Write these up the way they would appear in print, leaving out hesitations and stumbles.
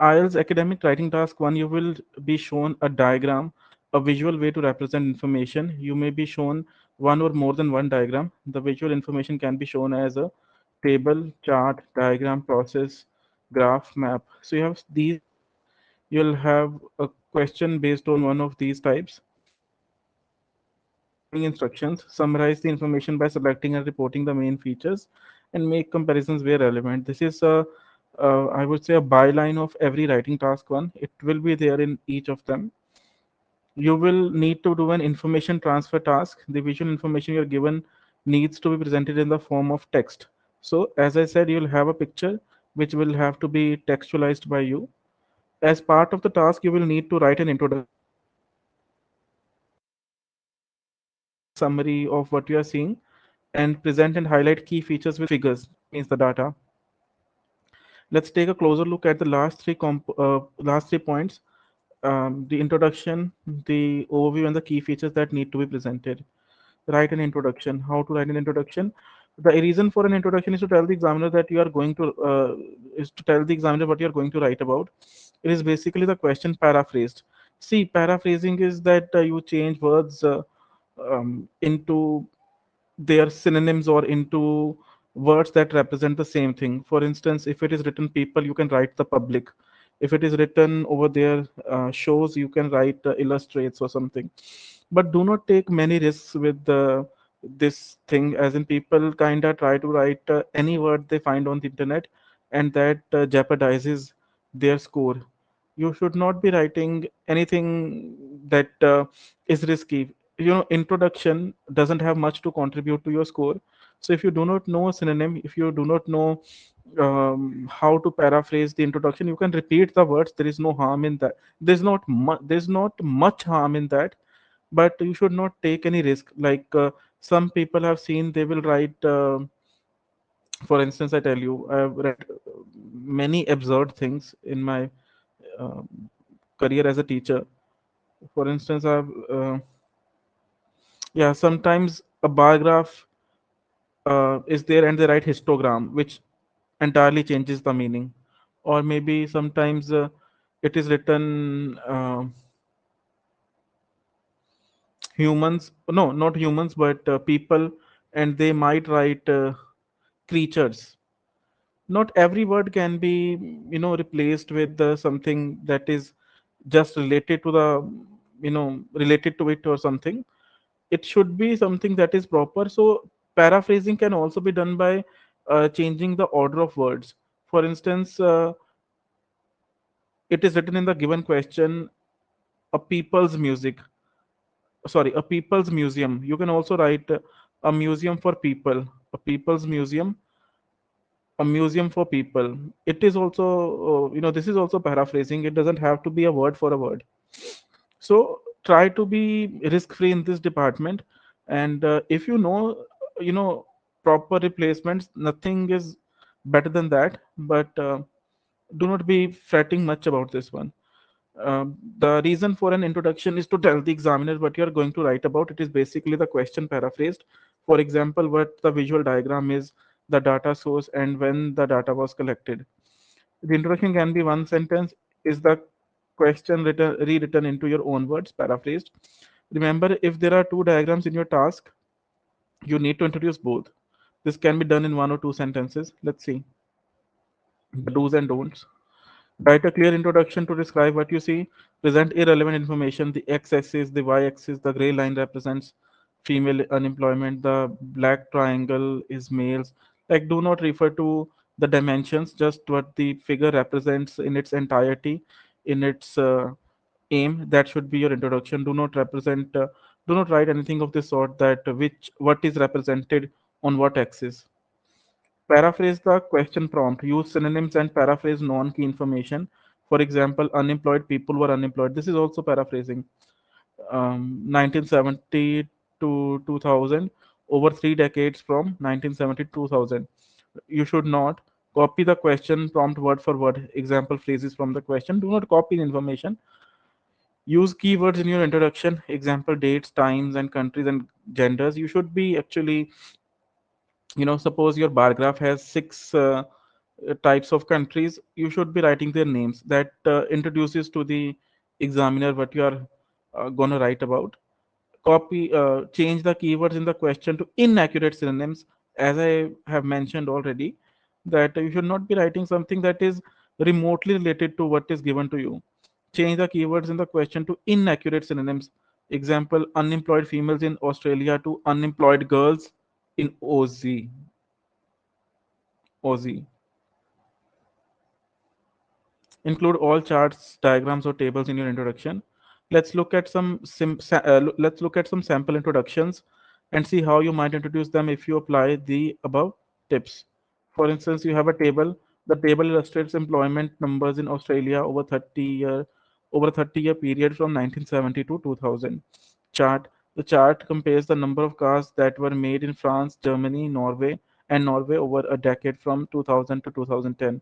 IELTS academic writing task 1, you will be shown a diagram, a visual way to represent information. You may be shown one or more than one diagram. The visual information can be shown as a table, chart, diagram, process, graph, map. So you have these types. You'll have a question based on one of these types. Following instructions, summarize the information by selecting and reporting the main features and make comparisons where relevant. This is I would say, a byline of every writing task one. It will be there in each of them. You will need to do an information transfer task. The visual information you're given needs to be presented in the form of text. So, as I said, you'll have a picture which will have to be textualized by you. As part of the task, you will need to write an introduction. Give a summary of what you are seeing and present and highlight key features with figures, that means the data. Let's take a closer look at the last 3 points: the introduction, the overview, and the key features that need to be presented. Write an introduction. How to write an introduction? The reason for an introduction is to tell the examiner that you are going to is to tell the examiner what you are going to write about. It is basically the question paraphrased. See, paraphrasing is that you change words into their synonyms or into words that represent the same thing. For instance, if it is written people, you can write the public. If it is written over there shows, you can write illustrates or something. But do not take many risks with this thing, as in people kind of try to write any word they find on the internet, and that jeopardizes their score. You should not be writing anything that is risky. Introduction doesn't have much to contribute to your score. So if you do not know a synonym, if you do not know how to paraphrase the introduction, you can repeat the words. There is no harm in that. There's not much harm in that, but you should not take any risk. Like some people have seen, they will write for instance, I tell you, I've read many absurd things in my uh, career as a teacher. For instance, I've yeah, sometimes a bar graph is there and they write histogram, which entirely changes the meaning. Or maybe sometimes it is written humans, no, not humans, but people, and they might write creatures. Not every word can be, replaced with something that is just related to the, related to it or something. It should be something that is proper. So paraphrasing can also be done by changing the order of words. For instance, it is written in the given question, a people's music, sorry, a people's museum. You can also write a museum for people, a people's museum, a museum for people. It is also, this is also paraphrasing. It doesn't have to be a word for a word. So try to be risk free in this department. And if proper replacements, nothing is better than that. But do not be fretting much about this one. The reason for an introduction is to tell the examiner what you are going to write about. It is basically the question paraphrased. For example, what the visual diagram is, the data source, and when the data was collected. The introduction can be one sentence. Is the question rewritten into your own words, paraphrased? Remember, if there are two diagrams in your task, you need to introduce both. This can be done in one or two sentences. Let's see the do's and don'ts. Write a clear introduction to describe what you see. Present irrelevant information. The x-axis, the y-axis, the gray line represents female unemployment. The black triangle is males. Like, do not refer to the dimensions, just what the figure represents in its entirety, in its aim. That should be your introduction. Do not write anything of this sort, that what is represented on what axis. Paraphrase the question prompt. Use synonyms and paraphrase non-key information. For example, unemployed people were unemployed. This is also paraphrasing. 1970 to 2000, over 3 decades from 1970 to 2000. You should not copy the question prompt word for word. Example phrases from the question. Do not copy the information. Use keywords in your introduction. Example dates, times, and countries and genders. You should be actually, suppose your bar graph has six types of countries, you should be writing their names. That introduces to the examiner what you are going to write about. Change the keywords in the question to inaccurate synonyms. As I have mentioned already, that you should not be writing something that is remotely related to what is given to you. Change the keywords in the question to inaccurate synonyms. Example: unemployed females in Australia to unemployed girls in Aussie. Include all charts, diagrams, or tables in your introduction. Let's look at some sample introductions and see how you might introduce them if you apply the above tips. For instance, you have a table. The table illustrates employment numbers in Australia over a 30-year period from 1970 to 2000. Chart. The chart compares the number of cars that were made in France, Germany, Norway over a decade from 2000 to 2010.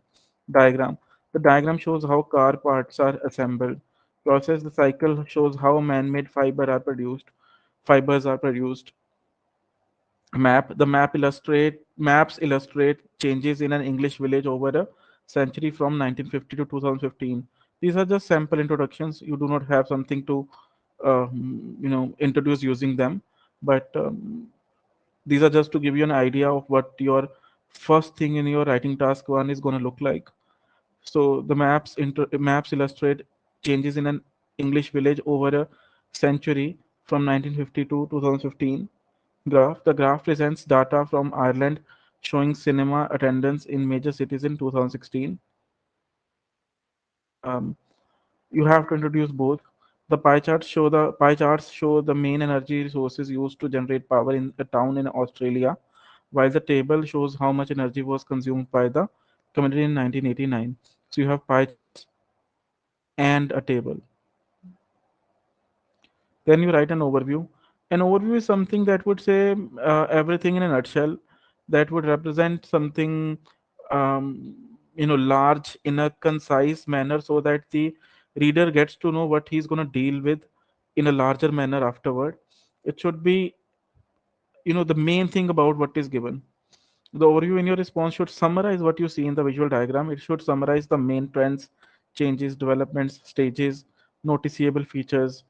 Diagram. The diagram shows how car parts are assembled. Process. The cycle shows how man-made fibers are produced. Map. The maps illustrate changes in an English village over a century from 1950 to 2015. These are just sample introductions. You do not have something to introduce using them, but these are just to give you an idea of what your first thing in your writing task one is going to look like. So the maps illustrate changes in an English village over a century from 1950 to 2015. Graph. The graph presents data from Ireland showing cinema attendance in major cities in 2016. Um, you have to introduce both. The pie charts show the main energy resources used to generate power in a town in Australia, while the table shows how much energy was consumed by the community in 1989. So you have pie charts and a table. Then you write an overview. An overview is something that would say everything in a nutshell, that would represent something large in a concise manner, so that the reader gets to know what he's going to deal with in a larger manner afterward. It should be the main thing about what is given. The overview in your response should summarize what you see in the visual diagram. It should summarize the main trends, changes, developments, stages, noticeable features.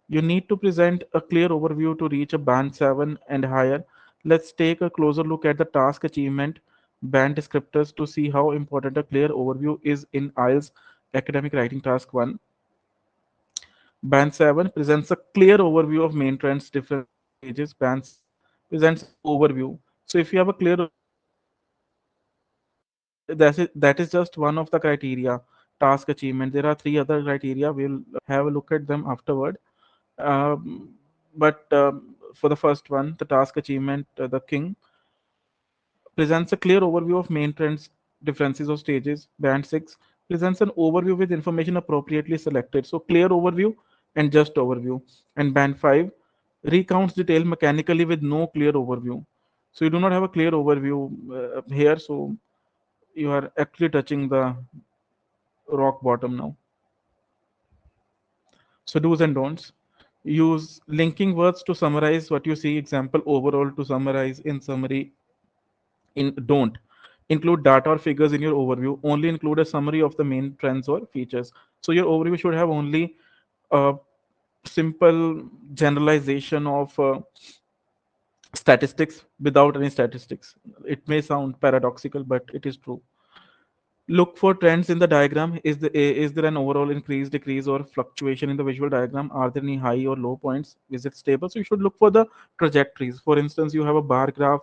You need to present a clear overview to reach a band 7 and higher. Let's take a closer look at the task achievement band descriptors to see how important a clear overview is in IELTS academic writing task 1. Band 7 presents a clear overview of main trends, differences, or stages. Band 6 presents an overview. So if you have a clear that is just one of the criteria. Task achievement, there are three other criteria. We'll have a look at them afterward. um, but for the first one, the task achievement, the king presents a clear overview of main trends, differences, or stages. Band 6 presents an overview with information appropriately selected. So clear overview and just overview. And band 5 recounts detail mechanically with no clear overview. So you do not have a clear overview here. So you are actually touching the rock bottom now. So do's and don'ts. Use linking words to summarize what you see. Example: overall to summarize, in summary. In don't include data or figures in your overview. Only include a summary of the main trends or features. So your overview should have only a simple generalization of statistics without any statistics. It may sound paradoxical, but it is true. Look for trends in the diagram. Is there an overall increase, decrease, or fluctuation in the visual diagram? Are there any high or low points? Is it stable? So you should look for the trajectories. For instance, you have a bar graph.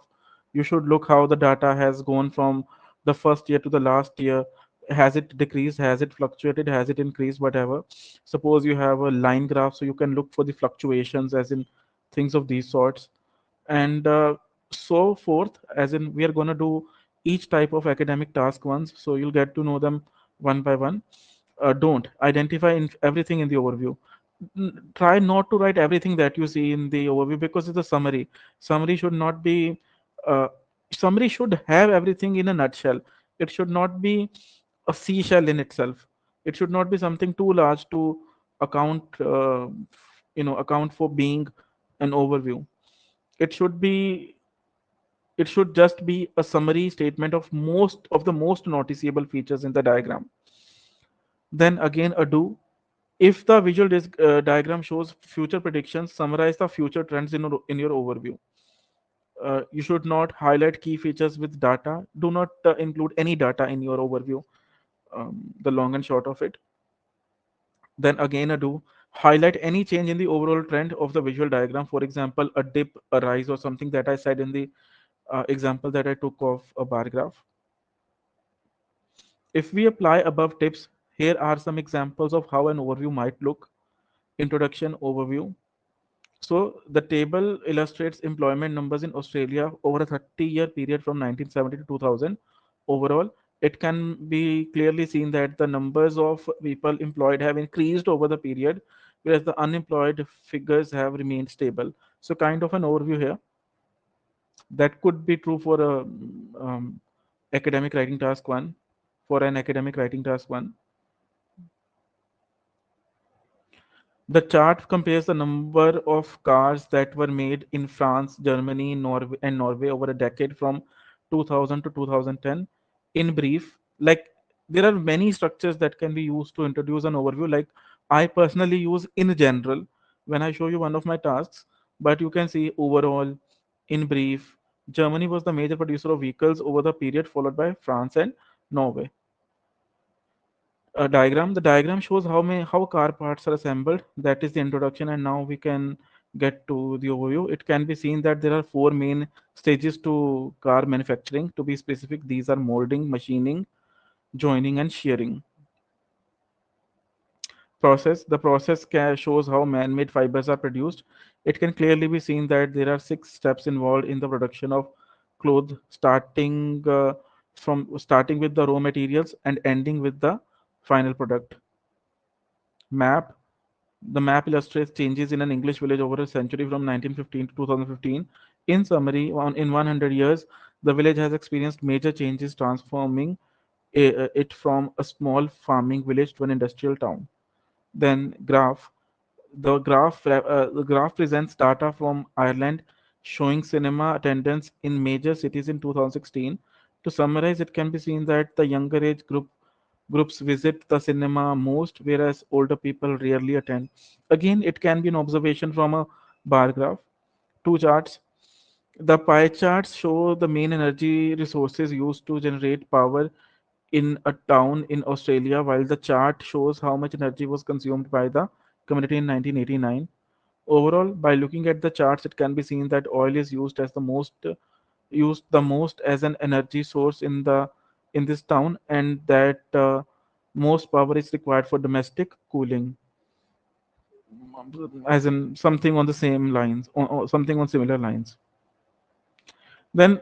You should look how the data has gone from the first year to the last year. Has it decreased? Has it fluctuated? Has it increased? Whatever. Suppose you have a line graph, so you can look for the fluctuations, as in things of these sorts. And so forth, as in we are going to do each type of academic task once, so you'll get to know them one by one. Don't identify everything in the overview. Try not to write everything that you see in the overview, because it's a summary. Summary should not be uh, Summary should have everything in a nutshell. It should not be a seashell in itself. It should not be something too large to account account for being an overview. It should be It should just be a summary statement of most of the most noticeable features in the diagram. Then again, a do. If the visual diagram shows future predictions, summarize the future trends in your overview. You should not highlight key features with data. Do not include any data in your overview, the long and short of it. Then again, a do. Highlight any change in the overall trend of the visual diagram. For example, a dip, a rise, or something that I said in the example that I took of a bar graph. If we apply above tips, here are some examples of how an overview might look. Introduction overview. So the table illustrates employment numbers in Australia over a 30-year period from 1970 to 2000. Overall, it can be clearly seen that the numbers of people employed have increased over the period, whereas the unemployed figures have remained stable. So kind of an overview here. That could be true for a academic writing task one. For an academic writing task one, the chart compares the number of cars that were made in France, Germany, Norway over a decade from 2000 to 2010. In brief, like there are many structures that can be used to introduce an overview. Like I personally use in general when I show you one of my tasks, but you can see overall, in brief. Germany was the major producer of vehicles over the period, followed by France and Norway. A diagram. The diagram shows how car parts are assembled. That is the introduction, and now we can get to the overview. It can be seen that there are four main stages to car manufacturing. To be specific, these are molding, machining, joining, and shearing. Process. The process shows how man-made fibers are produced. It can clearly be seen that there are six steps involved in the production of cloth, starting with the raw materials and ending with the final product. Map. The map illustrates changes in an English village over a century from 1915 to 2015. In summary, in 100 years, the village has experienced major changes, transforming it from a small farming village to an industrial town. Then graph. The graph presents data from Ireland showing cinema attendance in major cities in 2016. To summarize, it can be seen that the younger age groups visit the cinema most, whereas older people rarely attend. Again, it can be an observation from a bar graph. Two charts. The pie charts show the main energy resources used to generate power in a town in Australia, while the chart shows how much energy was consumed by the community in 1989. Overall, by looking at the charts, it can be seen that oil is used the most as an energy source in this town, and that most power is required for domestic cooling, as in something on the same lines, or something on similar lines. Then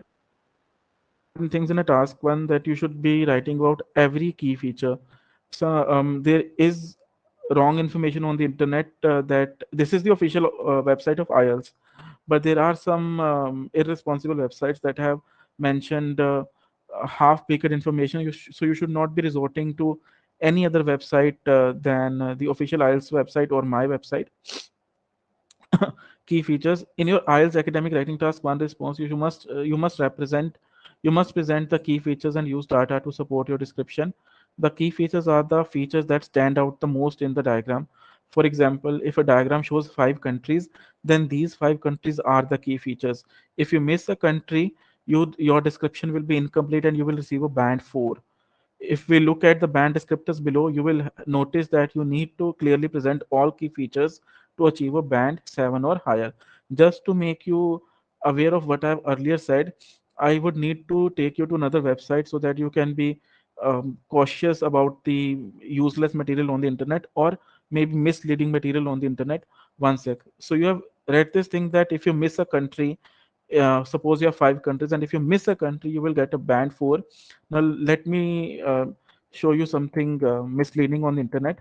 things in a task one that you should be writing about every key feature. So there is wrong information on the internet that this is the official website of IELTS, but there are some irresponsible websites that have mentioned half-baked information. So you should not be resorting to any other website than the official IELTS website or my website. Key features in your IELTS academic writing task one response, you must present the key features and use data to support your description. The key features are the features that stand out the most in the diagram. For example, if a diagram shows five countries, then these five countries are the key features. If you miss a country, your description will be incomplete and you will receive a band 4. If we look at the band descriptors below, you will notice that you need to clearly present all key features to achieve a band 7 or higher. Just to make you aware of what I've earlier said, I would need to take you to another website so that you can be cautious about the useless material on the internet or maybe misleading material on the internet. One sec. So you have read this thing that if you miss a country, suppose you have five countries, and if you miss a country, you will get a band 4. Now, let me show you something misleading on the internet.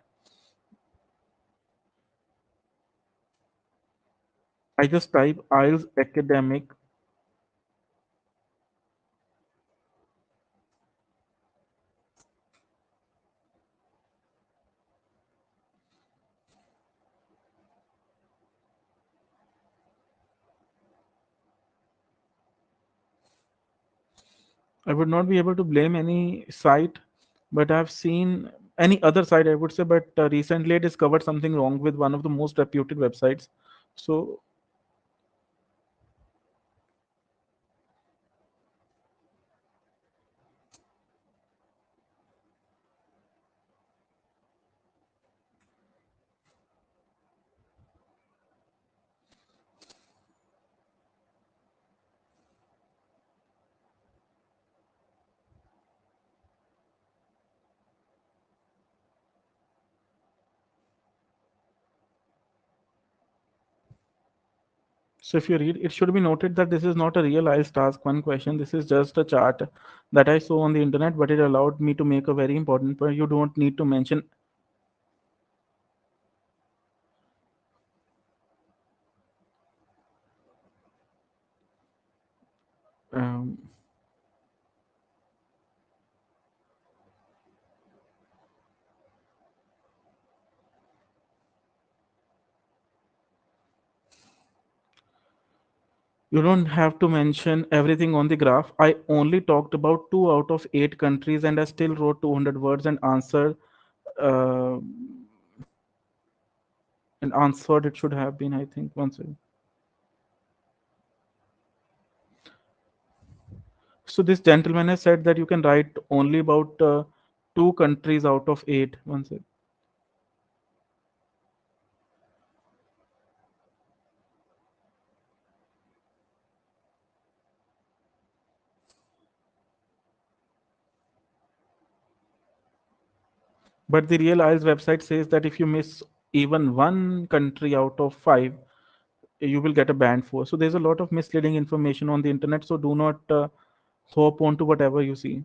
I just type IELTS academic. I would not be able to blame any site, but I've seen any other site, I would say. But recently, I discovered something wrong with one of the most reputed websites. So, so if you read, it should be noted that this is not a real IELTS task one question. This is just a chart that I saw on the internet, but it allowed me to make a very important point. You don't need to mention. Um, you don't have to mention everything on the graph. I only talked about 2 out of 8 countries, and I still wrote 200 words uh, and answered. It should have been, I think, once. So this gentleman has said that you can write only about 2 countries out of 8. One sec. But the Real Eyes website says that if you miss even one country out of 5, you will get a band for. So there's a lot of misleading information on the internet. So do not hop onto whatever you see.